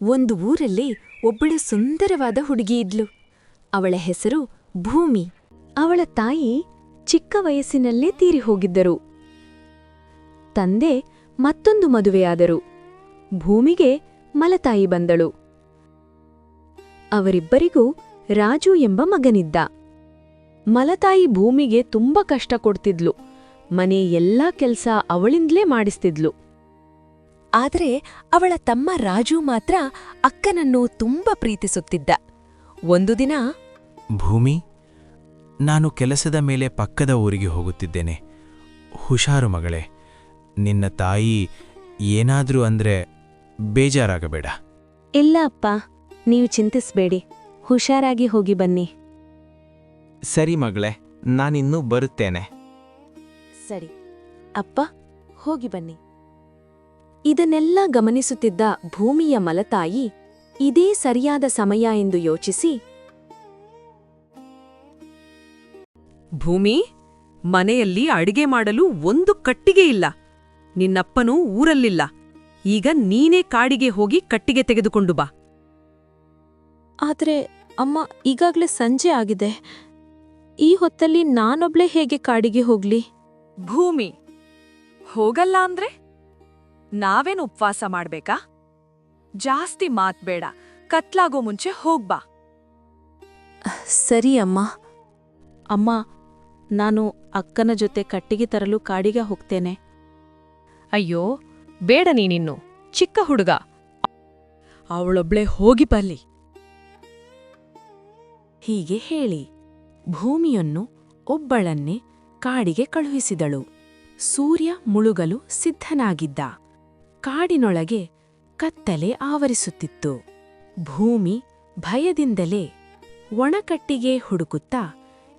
ಒಂದು ಊರಲ್ಲಿ ಒಬ್ಬಳು ಸುಂದರವಾದ ಹುಡುಗಿ ಇದ್ಲು. ಅವಳ ಹೆಸರು ಭೂಮಿ. ಅವಳ ತಾಯಿ ಚಿಕ್ಕ ವಯಸ್ಸಿನಲ್ಲೇ ತೀರಿಹೋಗಿದ್ದರು. ತಂದೆ ಮತ್ತೊಂದು ಮದುವೆಯಾದರು. ಭೂಮಿಗೆ ಮಲತಾಯಿ ಬಂದಳು. ಅವರಿಬ್ಬರಿಗೂ ರಾಜು ಎಂಬ ಮಗನಿದ್ದ. ಮಲತಾಯಿ ಭೂಮಿಗೆ ತುಂಬ ಕಷ್ಟ ಕೊಡ್ತಿದ್ಲು. ಮನೆ ಎಲ್ಲಾ ಕೆಲ್ಸ ಅವಳಿಂದಲೇ ಮಾಡಿಸ್ತಿದ್ಲು. ಆದರೆ ಅವಳ ತಮ್ಮ ರಾಜು ಮಾತ್ರ ಅಕ್ಕನನ್ನು ತುಂಬ ಪ್ರೀತಿಸುತ್ತಿದ್ದ. ಒಂದು ದಿನ, ಭೂಮಿ, ನಾನು ಕೆಲಸದ ಮೇಲೆ ಪಕ್ಕದ ಊರಿಗೆ ಹೋಗುತ್ತಿದ್ದೇನೆ. ಹುಷಾರು ಮಗಳೇ. ನಿನ್ನ ತಾಯಿ ಏನಾದ್ರೂ ಅಂದ್ರೆ ಬೇಜಾರಾಗಬೇಡ. ಇಲ್ಲ ಅಪ್ಪ, ನೀವು ಚಿಂತಿಸ್ಬೇಡಿ. ಹುಷಾರಾಗಿ ಹೋಗಿ ಬನ್ನಿ. ಸರಿ ಮಗಳೇ, ನಾನಿನ್ನೂ ಬರುತ್ತೇನೆ. ಸರಿ ಅಪ್ಪ, ಹೋಗಿ ಬನ್ನಿ. ಇದನ್ನೆಲ್ಲ ಗಮನಿಸುತ್ತಿದ್ದ ಭೂಮಿಯ ಮಲತಾಯಿ ಇದೇ ಸರಿಯಾದ ಸಮಯ ಎಂದು ಯೋಚಿಸಿ, ಭೂಮಿ, ಮನೆಯಲ್ಲಿ ಅಡಿಗೆ ಮಾಡಲು ಒಂದು ಕಟ್ಟಿಗೆ ಇಲ್ಲ. ನಿನ್ನಪ್ಪನೂ ಊರಲ್ಲಿಲ್ಲ. ಈಗ ನೀನೇ ಕಾಡಿಗೆ ಹೋಗಿ ಕಟ್ಟಿಗೆ ತೆಗೆದುಕೊಂಡು ಬಾ. ಆದ್ರೆ ಅಮ್ಮ, ಈಗಾಗ್ಲೇ ಸಂಜೆ ಆಗಿದೆ. ಈ ಹೊತ್ತಲ್ಲಿ ನಾನೊಬ್ಳೇ ಹೇಗೆ ಕಾಡಿಗೆ ಹೋಗ್ಲಿ? ಭೂಮಿ, ಹೋಗಲ್ಲ ಅಂದ್ರೆ ನಾವೇನು ಉಪವಾಸ ಮಾಡ್ಬೇಕಾ? ಜಾಸ್ತಿ ಮಾತ್ಬೇಡ, ಕತ್ಲಾಗೋ ಮುಂಚೆ ಹೋಗ್ಬಾ. ಸರಿ ಅಮ್ಮ. ಅಮ್ಮ, ನಾನು ಅಕ್ಕನ ಜೊತೆ ಕಟ್ಟಿಗೆ ತರಲು ಕಾಡಿಗೆ ಹೋಗ್ತೇನೆ. ಅಯ್ಯೋ, ಬೇಡ, ನೀನಿನ್ನು ಚಿಕ್ಕ ಹುಡುಗ. ಅವಳೊಬ್ಳೆ ಹೋಗಿ ಬಲ್ಲಿ. ಹೀಗೆ ಹೇಳಿ ಭೂಮಿಯನ್ನು ಒಬ್ಬಳನ್ನೇ ಕಾಡಿಗೆ ಕಳುಹಿಸಿದಳು. ಸೂರ್ಯ ಮುಳುಗಲು ಸಿದ್ಧನಾಗಿದ್ದ. ಕಾಡಿನೊಳಗೆ ಕತ್ತಲೆ ಆವರಿಸುತ್ತಿತ್ತು. ಭೂಮಿ ಭಯದಿಂದಲೇ ಒಣಕಟ್ಟಿಗೆ ಹುಡುಕುತ್ತಾ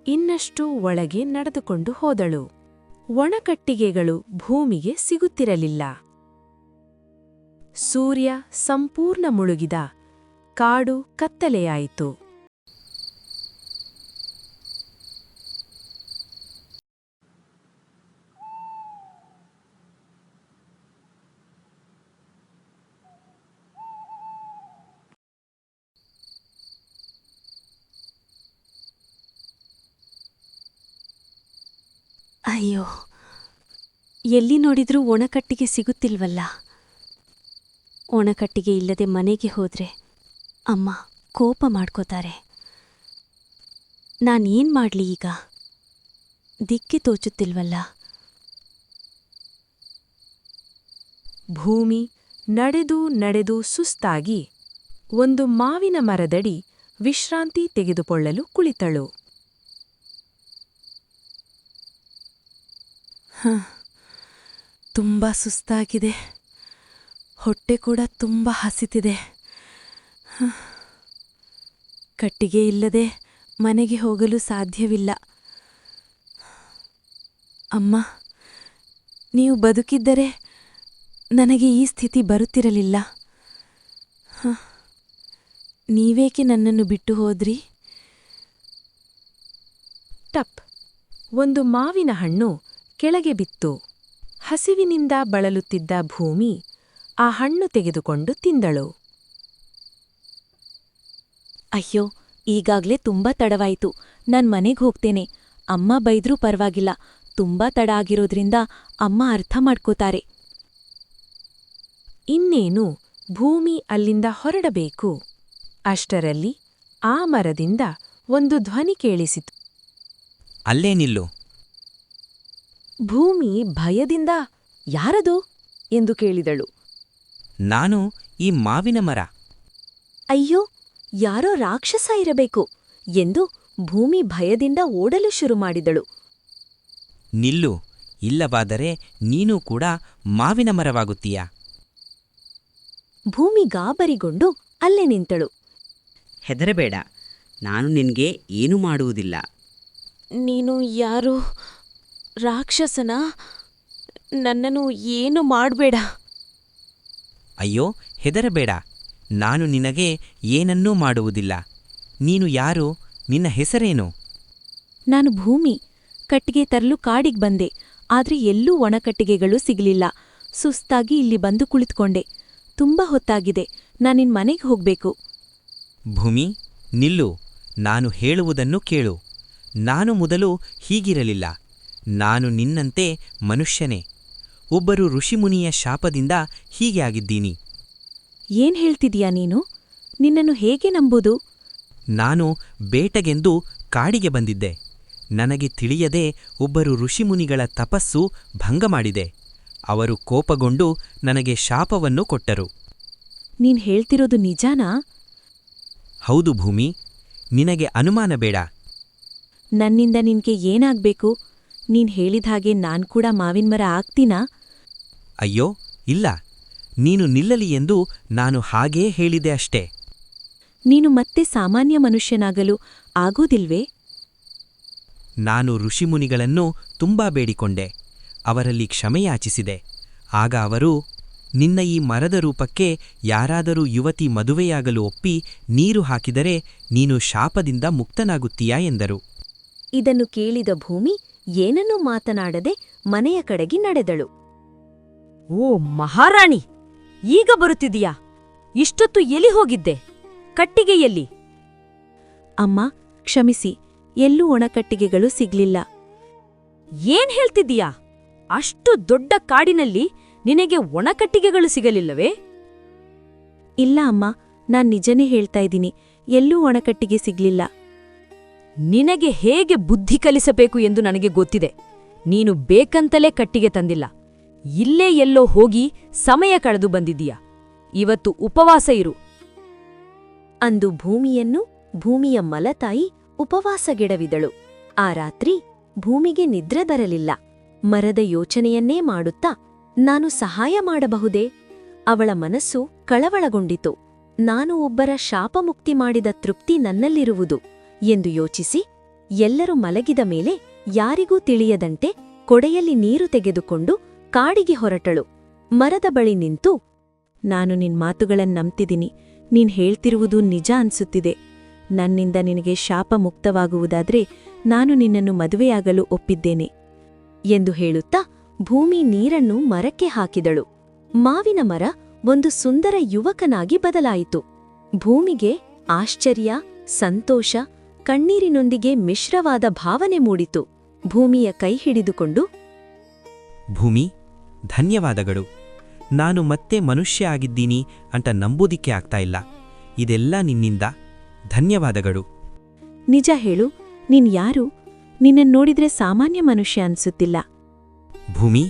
ಇನ್ನಷ್ಟು ಒಳಗೆ ನಡೆದುಕೊಂಡು ಹೋದಳು. ಒಣಕಟ್ಟಿಗೆಗಳು ಭೂಮಿಗೆ ಸಿಗುತ್ತಿರಲಿಲ್ಲ. ಸೂರ್ಯ ಸಂಪೂರ್ಣ ಮುಳುಗಿದ. ಕಾಡು ಕತ್ತಲೆಯಾಯಿತು. ಅಯ್ಯೋ, ಎಲ್ಲಿ ನೋಡಿದ್ರೂ ಒಣಕಟ್ಟಿಗೆ ಸಿಗುತ್ತಿಲ್ವಲ್ಲ. ಒಣಕಟ್ಟಿಗೆ ಇಲ್ಲದೆ ಮನೆಗೆ ಹೋದ್ರೆ ಅಮ್ಮ ಕೋಪ ಮಾಡ್ಕೋತಾರೆ. ನಾನೇನ್ ಮಾಡ್ಲಿ ಈಗ? ದಿಕ್ಕಿ ತೋಚುತ್ತಿಲ್ವಲ್ಲ. ಭೂಮಿ ನಡೆದು ನಡೆದು ಸುಸ್ತಾಗಿ ಒಂದು ಮಾವಿನ ಮರದಡಿ ವಿಶ್ರಾಂತಿ ತೆಗೆದುಕೊಳ್ಳಲು ಕುಳಿತಳು. ತುಂಬ ಸುಸ್ತಾಗಿದೆ. ಹೊಟ್ಟೆ ಕೂಡ ತುಂಬ ಹಸಿತಿದೆ. ಕಟ್ಟಿಗೆ ಇಲ್ಲದೆ ಮನೆಗೆ ಹೋಗಲು ಸಾಧ್ಯವಿಲ್ಲ. ಅಮ್ಮ, ನೀವು ಬದುಕಿದ್ದರೆ ನನಗೆ ಈ ಸ್ಥಿತಿ ಬರುತ್ತಿರಲಿಲ್ಲ. ನೀವೇಕೆ ನನ್ನನ್ನು ಬಿಟ್ಟು ಹೋದ್ರಿ? ಟಪ್! ಒಂದು ಮಾವಿನ ಹಣ್ಣು ಕೆಳಗೆ ಬಿತ್ತು. ಹಸಿವಿನಿಂದ ಬಳಲುತ್ತಿದ್ದ ಭೂಮಿ ಆ ಹಣ್ಣು ತೆಗೆದುಕೊಂಡು ತಿಂದಳು. ಅಯ್ಯೋ, ಈಗಾಗ್ಲೇ ತುಂಬಾ ತಡವಾಯಿತು. ನಾನ್ ಮನೆಗ್ ಹೋಗ್ತೇನೆ. ಅಮ್ಮ ಬೈದ್ರೂ ಪರವಾಗಿಲ್ಲ. ತುಂಬಾ ತಡ ಆಗಿರೋದ್ರಿಂದ ಅಮ್ಮ ಅರ್ಥ ಮಾಡ್ಕೋತಾರೆ. ಇನ್ನೇನು ಭೂಮಿ ಅಲ್ಲಿಂದ ಹೊರಡಬೇಕು. ಅಷ್ಟರಲ್ಲಿ ಆ ಮರದಿಂದ ಒಂದು ಧ್ವನಿ ಕೇಳಿಸಿತು. ಅಲ್ಲೇ ನಿಲ್ಲು. ಭೂಮಿ ಭಯದಿಂದ ಯಾರದು ಎಂದು ಕೇಳಿದಳು. ನಾನು ಈ ಮಾವಿನ ಮರ. ಅಯ್ಯೋ, ಯಾರೋ ರಾಕ್ಷಸ ಇರಬೇಕು ಎಂದು ಭೂಮಿ ಭಯದಿಂದ ಓಡಲು ಶುರು ಮಾಡಿದಳು. ನಿಲ್ಲು, ಇಲ್ಲವಾದರೆ ನೀನೂ ಕೂಡ ಮಾವಿನ ಮರವಾಗುತ್ತೀಯ. ಭೂಮಿ ಗಾಬರಿಗೊಂಡು ಅಲ್ಲೇ ನಿಂತಳು. ಹೆದರಬೇಡ, ನಾನು ನಿನ್ಗೆ ಏನೂ ಮಾಡುವುದಿಲ್ಲ. ನೀನು ಯಾರು? ರಾಕ್ಷಸನಾ? ನನ್ನನ್ನು ಏನು ಮಾಡ್ಬೇಡ. ಅಯ್ಯೋ, ಹೆದರಬೇಡ, ನಾನು ನಿನಗೆ ಏನನ್ನೂ ಮಾಡುವುದಿಲ್ಲ. ನೀನು ಯಾರು? ನಿನ್ನ ಹೆಸರೇನು? ನಾನು ಭೂಮಿ. ಕಟ್ಟಿಗೆ ತರಲು ಕಾಡಿಗೆ ಬಂದೆ. ಆದ್ರೆ ಎಲ್ಲೂ ಒಣಕಟ್ಟಿಗೆಗಳು ಸಿಗಲಿಲ್ಲ. ಸುಸ್ತಾಗಿ ಇಲ್ಲಿ ಬಂದು ಕುಳಿತುಕೊಂಡೆ. ತುಂಬಾ ಹೊತ್ತಾಗಿದೆ. ನಾನಿನ್ ಮನೆಗೆ ಹೋಗ್ಬೇಕು. ಭೂಮಿ, ನಿಲ್ಲು. ನಾನು ಹೇಳುವುದನ್ನು ಕೇಳು. ನಾನು ಮೊದಲು ಹೀಗಿರಲಿಲ್ಲ. ನಾನು ನಿನ್ನಂತೆ ಮನುಷ್ಯನೇ. ಒಬ್ಬರು ಋಷಿಮುನಿಯ ಶಾಪದಿಂದ ಹೀಗೆ ಆಗಿದ್ದೀನಿ. ಏನ್ ಹೇಳ್ತಿದೀಯಾ ನೀನು? ನಿನ್ನನ್ನು ಹೇಗೆ ನಂಬುದು? ನಾನು ಬೇಟೆಗೆಂದು ಕಾಡಿಗೆ ಬಂದಿದ್ದೆ. ನನಗೆ ತಿಳಿಯದೆ ಒಬ್ಬರು ಋಷಿಮುನಿಗಳ ತಪಸ್ಸು ಭಂಗ ಮಾಡಿದೆ. ಅವರು ಕೋಪಗೊಂಡು ನನಗೆ ಶಾಪವನ್ನು ಕೊಟ್ಟರು. ನೀನ್ ಹೇಳ್ತಿರೋದು ನಿಜಾನಾ? ಹೌದು ಭೂಮಿ, ನಿನಗೆ ಅನುಮಾನ ಬೇಡ. ನನ್ನಿಂದ ನಿನ್ಗೆ ಏನಾಗ್ಬೇಕು? ನೀನ್ ಹೇಳಿದ ಹಾಗೆ ನಾನ್ ಕೂಡ ಮಾವಿನ್ಮರ ಆಗ್ತೀನಾ? ಅಯ್ಯೋ ಇಲ್ಲ, ನೀನು ನಿಲ್ಲಲಿ ಎಂದು ನಾನು ಹಾಗೇ ಹೇಳಿದೆ ಅಷ್ಟೇ. ನೀನು ಮತ್ತೆ ಸಾಮಾನ್ಯ ಮನುಷ್ಯನಾಗಲು ಆಗೋದಿಲ್ವೇ? ನಾನು ಋಷಿಮುನಿಗಳನ್ನು ತುಂಬಾ ಬೇಡಿಕೊಂಡೆ. ಅವರಲ್ಲಿ ಕ್ಷಮೆಯಾಚಿಸಿದೆ. ಆಗ ಅವರು, ನಿನ್ನ ಈ ಮರದ ರೂಪಕ್ಕೆ ಯಾರಾದರೂ ಯುವತಿ ಮದುವೆಯಾಗಲು ಒಪ್ಪಿ ನೀರು ಹಾಕಿದರೆ ನೀನು ಶಾಪದಿಂದ ಮುಕ್ತನಾಗುತ್ತೀಯಾ ಎಂದರು. ಇದನ್ನು ಕೇಳಿದ ಭೂಮಿ ಏನನ್ನೂ ಮಾತನಾಡದೆ ಮನೆಯ ಕಡೆಗೆ ನಡೆದಳು. ಓ ಮಹಾರಾಣಿ, ಈಗ ಬರುತ್ತಿದೀಯಾ? ಇಷ್ಟೊತ್ತು ಎಲ್ಲಿ ಹೋಗಿದ್ದೆ? ಕಟ್ಟಿಗೆ ಎಲ್ಲಿ? ಅಮ್ಮ, ಕ್ಷಮಿಸಿ, ಎಲ್ಲೂ ಒಣಕಟ್ಟಿಗೆಗಳು ಸಿಗ್ಲಿಲ್ಲ. ಏನ್ ಹೇಳ್ತಿದ್ದೀಯಾ? ಅಷ್ಟು ದೊಡ್ಡ ಕಾಡಿನಲ್ಲಿ ನಿನಗೆ ಒಣಕಟ್ಟಿಗೆಗಳು ಸಿಗಲಿಲ್ಲವೇ? ಇಲ್ಲ ಅಮ್ಮ, ನಾನ್ ನಿಜನೇ ಹೇಳ್ತಾ ಇದ್ದೀನಿ. ಎಲ್ಲೂ ಒಣಕಟ್ಟಿಗೆ ಸಿಗ್ಲಿಲ್ಲ. ನಿನಗೆ ಹೇಗೆ ಬುದ್ಧಿ ಕಲಿಸಬೇಕು ಎಂದು ನನಗೆ ಗೊತ್ತಿದೆ. ನೀನು ಬೇಕಂತಲೇ ಕಟ್ಟಿಗೆ ತಂದಿಲ್ಲ. ಇಲ್ಲೇ ಎಲ್ಲೋ ಹೋಗಿ ಸಮಯ ಕಳೆದು ಬಂದಿದ್ದೀಯಾ. ಇವತ್ತು ಉಪವಾಸ ಇರು. ಅಂದು ಭೂಮಿಯನ್ನು ಭೂಮಿಯ ಮಲತಾಯಿ ಉಪವಾಸಗೆಡವಿದಳು. ಆ ರಾತ್ರಿ ಭೂಮಿಗೆ ನಿದ್ರೆ ಬರಲಿಲ್ಲ. ಮರದ ಯೋಚನೆಯನ್ನೇ ಮಾಡುತ್ತಾ ನಾನು ಸಹಾಯ ಮಾಡಬಹುದೇ? ಅವಳ ಮನಸ್ಸು ಕಳವಳಗೊಂಡಿತು. ನಾನು ಒಬ್ಬರ ಶಾಪಮುಕ್ತಿ ಮಾಡಿದ ತೃಪ್ತಿ ನನ್ನಲ್ಲಿರುವುದು ಎಂದು ಯೋಚಿಸಿ ಎಲ್ಲರೂ ಮಲಗಿದ ಮೇಲೆ ಯಾರಿಗೂ ತಿಳಿಯದಂತೆ ಕೊಡೆಯಲ್ಲಿ ನೀರು ತೆಗೆದುಕೊಂಡು ಕಾಡಿಗೆ ಹೊರಟಳು. ಮರದ ಬಳಿ ನಿಂತು, ನಾನು ನಿನ್ ಮಾತುಗಳನ್ನ ನಂಬ್ತಿದ್ದೀನಿ. ನೀನ್ ಹೇಳ್ತಿರುವುದು ನಿಜ ಅನ್ಸುತ್ತಿದೆ. ನನ್ನಿಂದ ನಿನಗೆ ಶಾಪ ಮುಕ್ತವಾಗುವುದಾದ್ರೆ ನಾನು ನಿನ್ನನ್ನು ಮದುವೆಯಾಗಲು ಒಪ್ಪಿದ್ದೇನೆ ಎಂದು ಹೇಳುತ್ತಾ ಭೂಮಿ ನೀರನ್ನು ಮರಕ್ಕೆ ಹಾಕಿದಳು. ಮಾವಿನ ಮರ ಒಂದು ಸುಂದರ ಯುವಕನಾಗಿ ಬದಲಾಯಿತು. ಭೂಮಿಗೆ ಆಶ್ಚರ್ಯ, ಸಂತೋಷ, ಕಣ್ಣೀರಿನೊಂದಿಗೆ ಮಿಶ್ರವಾದ ಭಾವನೆ ಮೂಡಿತು. ಭೂಮಿಯ ಕೈ ಹಿಡಿದುಕೊಂಡು, ಭೂಮಿ, ಧನ್ಯವಾದಗಳು. ನಾನು ಮತ್ತೆ ಮನುಷ್ಯ ಆಗಿದ್ದೀನಿ ಅಂತ ನಂಬುದಿಕ್ಕೆ ಆಗ್ತಾ ಇಲ್ಲ. ಇದೆಲ್ಲ ನಿನ್ನಿಂದ. ಧನ್ಯವಾದಗಳು. ನಿಜ ಹೇಳು, ನೀನ್ ಯಾರು? ನಿನ್ನನ್ನೋಡಿದ್ರೆ ಸಾಮಾನ್ಯ ಮನುಷ್ಯ ಅನ್ಸುತ್ತಿಲ್ಲ. ಭೂಮಿ,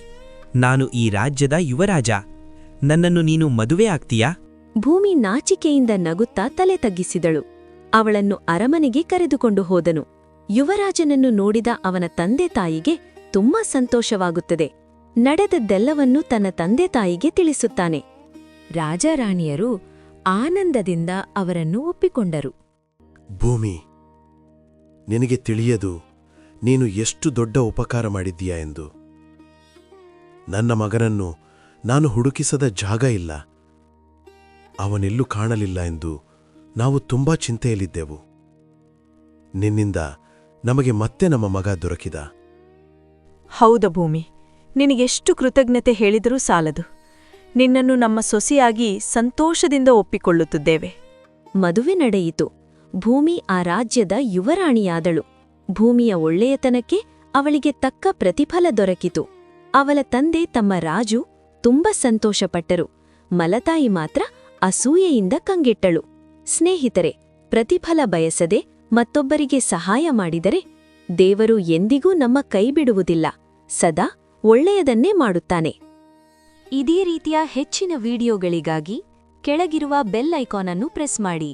ನಾನು ಈ ರಾಜ್ಯದ ಯುವರಾಜ. ನನ್ನನ್ನು ನೀನು ಮದುವೆ ಆಗ್ತೀಯಾ? ಭೂಮಿ ನಾಚಿಕೆಯಿಂದ ನಗುತ್ತಾ ತಲೆ ತಗ್ಗಿಸಿದಳು. ಅವಳನ್ನು ಅರಮನೆಗೆ ಕರೆದುಕೊಂಡು ಹೋದನು. ಯುವರಾಜನನ್ನು ನೋಡಿದ ಅವನ ತಂದೆ ತಾಯಿಗೆ ತುಂಬಾ ಸಂತೋಷವಾಗುತ್ತದೆ. ನಡೆದದ್ದೆಲ್ಲವನ್ನೂ ತನ್ನ ತಂದೆ ತಾಯಿಗೆ ತಿಳಿಸುತ್ತಾನೆ. ರಾಜಾರಾಣಿಯರು ಆನಂದದಿಂದ ಅವರನ್ನು ಒಪ್ಪಿಕೊಂಡರು. ಭೂಮಿ, ನಿನಗೆ ತಿಳಿಯದು ನೀನು ಎಷ್ಟು ದೊಡ್ಡ ಉಪಕಾರ ಮಾಡಿದ್ದೀಯಾ ಎಂದು. ನನ್ನ ಮಗನನ್ನು ನಾನು ಹುಡುಕಿಸದ ಜಾಗ ಇಲ್ಲ. ಅವನೆಲ್ಲೂ ಕಾಣಲಿಲ್ಲ ಎಂದು ನಾವು ತುಂಬಾ ಚಿಂತೆಯಲ್ಲಿದ್ದೆವು. ನಿನ್ನಿಂದ ನಮಗೆ ಮತ್ತೆ ನಮ್ಮ ಮಗ ದೊರಕಿದ. ಹೌದ ಭೂಮಿ, ನಿನಗೆಷ್ಟು ಕೃತಜ್ಞತೆ ಹೇಳಿದರೂ ಸಾಲದು. ನಿನ್ನನ್ನು ನಮ್ಮ ಸೊಸೆಯಾಗಿ ಸಂತೋಷದಿಂದ ಒಪ್ಪಿಕೊಳ್ಳುತ್ತಿದ್ದೇವೆ. ಮದುವೆ ನಡೆಯಿತು. ಭೂಮಿ ಆ ರಾಜ್ಯದ ಯುವರಾಣಿಯಾದಳು. ಭೂಮಿಯ ಒಳ್ಳೆಯತನಕ್ಕೆ ಅವಳಿಗೆ ತಕ್ಕ ಪ್ರತಿಫಲ ದೊರಕಿತು. ಅವಳ ತಂದೆ ತಮ್ಮ ರಾಜು ತುಂಬ ಸಂತೋಷಪಟ್ಟರು. ಮಲತಾಯಿ ಮಾತ್ರ ಅಸೂಯೆಯಿಂದ ಕಂಗೆಟ್ಟಳು. ಸ್ನೇಹಿತರೆ, ಪ್ರತಿಫಲ ಬಯಸದೆ ಮತ್ತೊಬ್ಬರಿಗೆ ಸಹಾಯ ಮಾಡಿದರೆ ದೇವರು ಎಂದಿಗೂ ನಮ್ಮ ಕೈಬಿಡುವುದಿಲ್ಲ. ಸದಾ ಒಳ್ಳೆಯದನ್ನೇ ಮಾಡುತ್ತಾನೆ. ಇದೇ ರೀತಿಯ ಹೆಚ್ಚಿನ ವಿಡಿಯೋಗಳಿಗಾಗಿ ಕೆಳಗಿರುವ ಬೆಲ್ ಐಕಾನ್ ಅನ್ನು ಪ್ರೆಸ್ ಮಾಡಿ.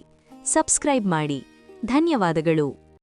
ಸಬ್ಸ್ಕ್ರೈಬ್ ಮಾಡಿ. ಧನ್ಯವಾದಗಳು.